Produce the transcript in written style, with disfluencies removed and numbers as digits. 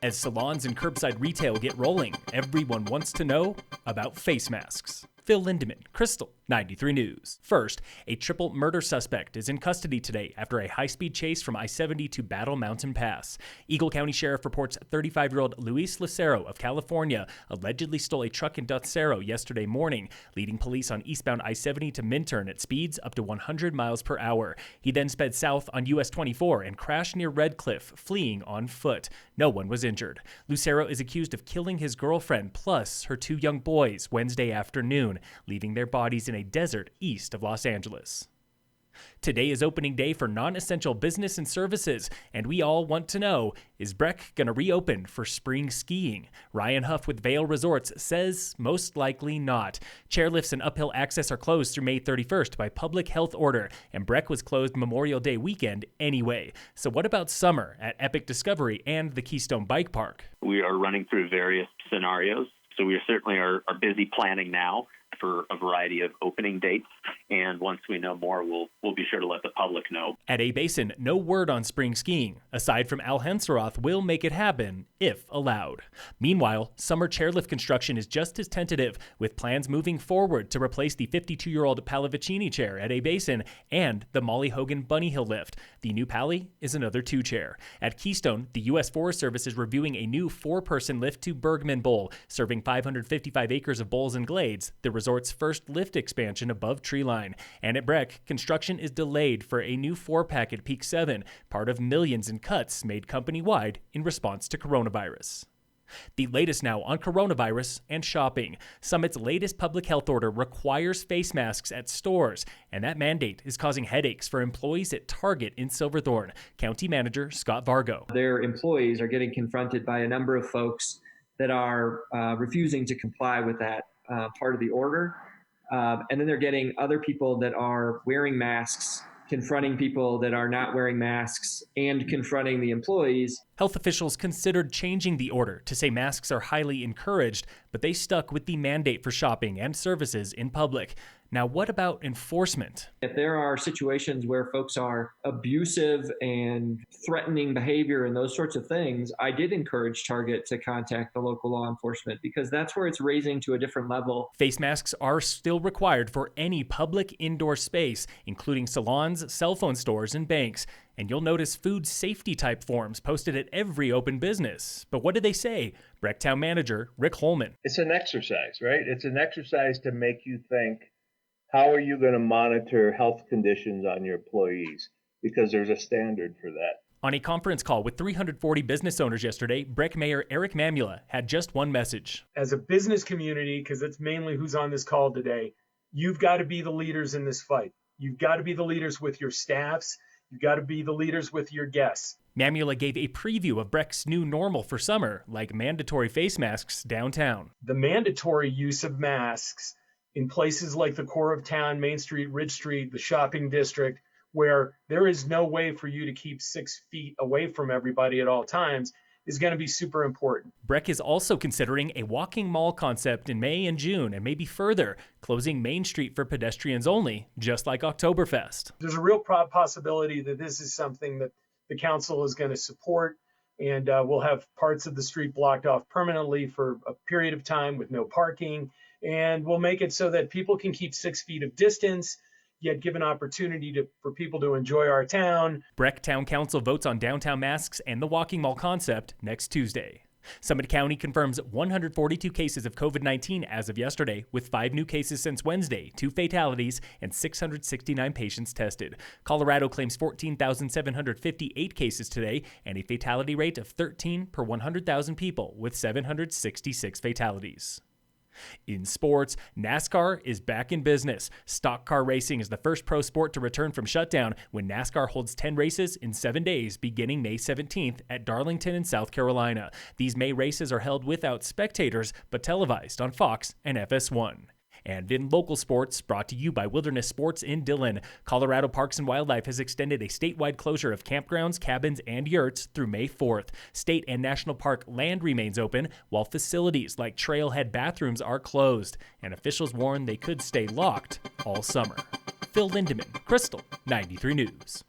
As salons and curbside retail get rolling, everyone wants to know about face masks. Phil Lindemann, Krystal, 93 News. First, a triple murder suspect is in custody today after a high-speed chase from I-70 to Battle Mtn Pass. Eagle County Sheriff reports 35-year-old Luis Lucero of California allegedly stole a truck in Docero yesterday morning, leading police on eastbound I-70 to Minturn at speeds up to 100 miles per hour. He then sped south on US 24 and crashed near Red Cliff, fleeing on foot. No one was injured. Lucero is accused of killing his girlfriend plus her two young boys Wednesday afternoon, leaving their bodies in a desert east of Los Angeles. Today is opening day for non-essential business and services, and we all want to know, is Breck going to reopen for spring skiing? Ryan Huff with Vail Resorts says most likely not. Chairlifts and uphill access are closed through May 31st by public health order, and Breck was closed Memorial Day weekend anyway. So what about summer at Epic Discovery and the Keystone Bike Park? We are running through various scenarios, so we certainly are busy planning now for a variety of opening dates, and once we know more, we'll be sure to let the public know. At A-Basin, no word on spring skiing. Aside from Al Henseroth will make it happen, if allowed. Meanwhile, summer chairlift construction is just as tentative, with plans moving forward to replace the 52-year-old Pallavicini chair at A-Basin and the Molly Hogan Bunny Hill lift. The new Pally is another two-chair. At Keystone, the U.S. Forest Service is reviewing a new four-person lift to Bergman Bowl, serving 555 acres of bowls and glades, the resort's first lift expansion above treeline. And at Breck, construction is delayed for a new four-pack at Peak 7, part of millions in cuts made company-wide in response to coronavirus. The latest now on coronavirus and shopping. Summit's latest public health order requires face masks at stores, and that mandate is causing headaches for employees at Target in Silverthorne. County Manager Scott Vargo. Their employees are getting confronted by a number of folks that are refusing to comply with that part of the order. And then they're getting other people that are wearing masks, confronting people that are not wearing masks, and confronting the employees. Health officials considered changing the order to say masks are highly encouraged, but they stuck with the mandate for shopping and services in public. Now, what about enforcement? If there are situations where folks are abusive and threatening behavior and those sorts of things, I did encourage Target to contact the local law enforcement because that's where it's raising to a different level. Face masks are still required for any public indoor space, including salons, cell phone stores, and banks. And you'll notice food safety type forms posted at every open business. But what do they say? Brecktown manager Rick Holman. It's an exercise, right? It's an exercise to make you think, how are you going to monitor health conditions on your employees? Because there's a standard for that. On a conference call with 340 business owners yesterday, Breck Mayor Eric Mamula had just one message. As a business community, because that's mainly who's on this call today, you've got to be the leaders in this fight. You've got to be the leaders with your staffs. You've got to be the leaders with your guests. Mamula gave a preview of Breck's new normal for summer, like mandatory face masks downtown. The mandatory use of masks in places like the core of town, Main Street, Ridge Street, the shopping district, where there is no way for you to keep 6 feet away from everybody at all times, is going to be super important. Breck is also considering a walking mall concept in May and June, and maybe further, closing Main Street for pedestrians only, just like Oktoberfest. There's a real possibility that this is something that the council is going to support, and we'll have parts of the street blocked off permanently for a period of time with no parking, and we'll make it so that people can keep 6 feet of distance, yet give an opportunity for people to enjoy our town. Breck Town Council votes on downtown masks and the walking mall concept next Tuesday. Summit County confirms 142 cases of COVID-19 as of yesterday, with 5 new cases since Wednesday, 2 fatalities, and 669 patients tested. Colorado claims 14,758 cases today and a fatality rate of 13 per 100,000 people, with 766 fatalities. In sports, NASCAR is back in business. Stock car racing is the first pro sport to return from shutdown when NASCAR holds 10 races in 7 days beginning May 17th at Darlington in South Carolina. These May races are held without spectators but televised on Fox and FS1. And in local sports, brought to you by Wilderness Sports in Dillon, Colorado Parks and Wildlife has extended a statewide closure of campgrounds, cabins, and yurts through May 4th. State and national park land remains open, while facilities like trailhead bathrooms are closed, and officials warn they could stay locked all summer. Phil Lindemann, Krystal, 93 News.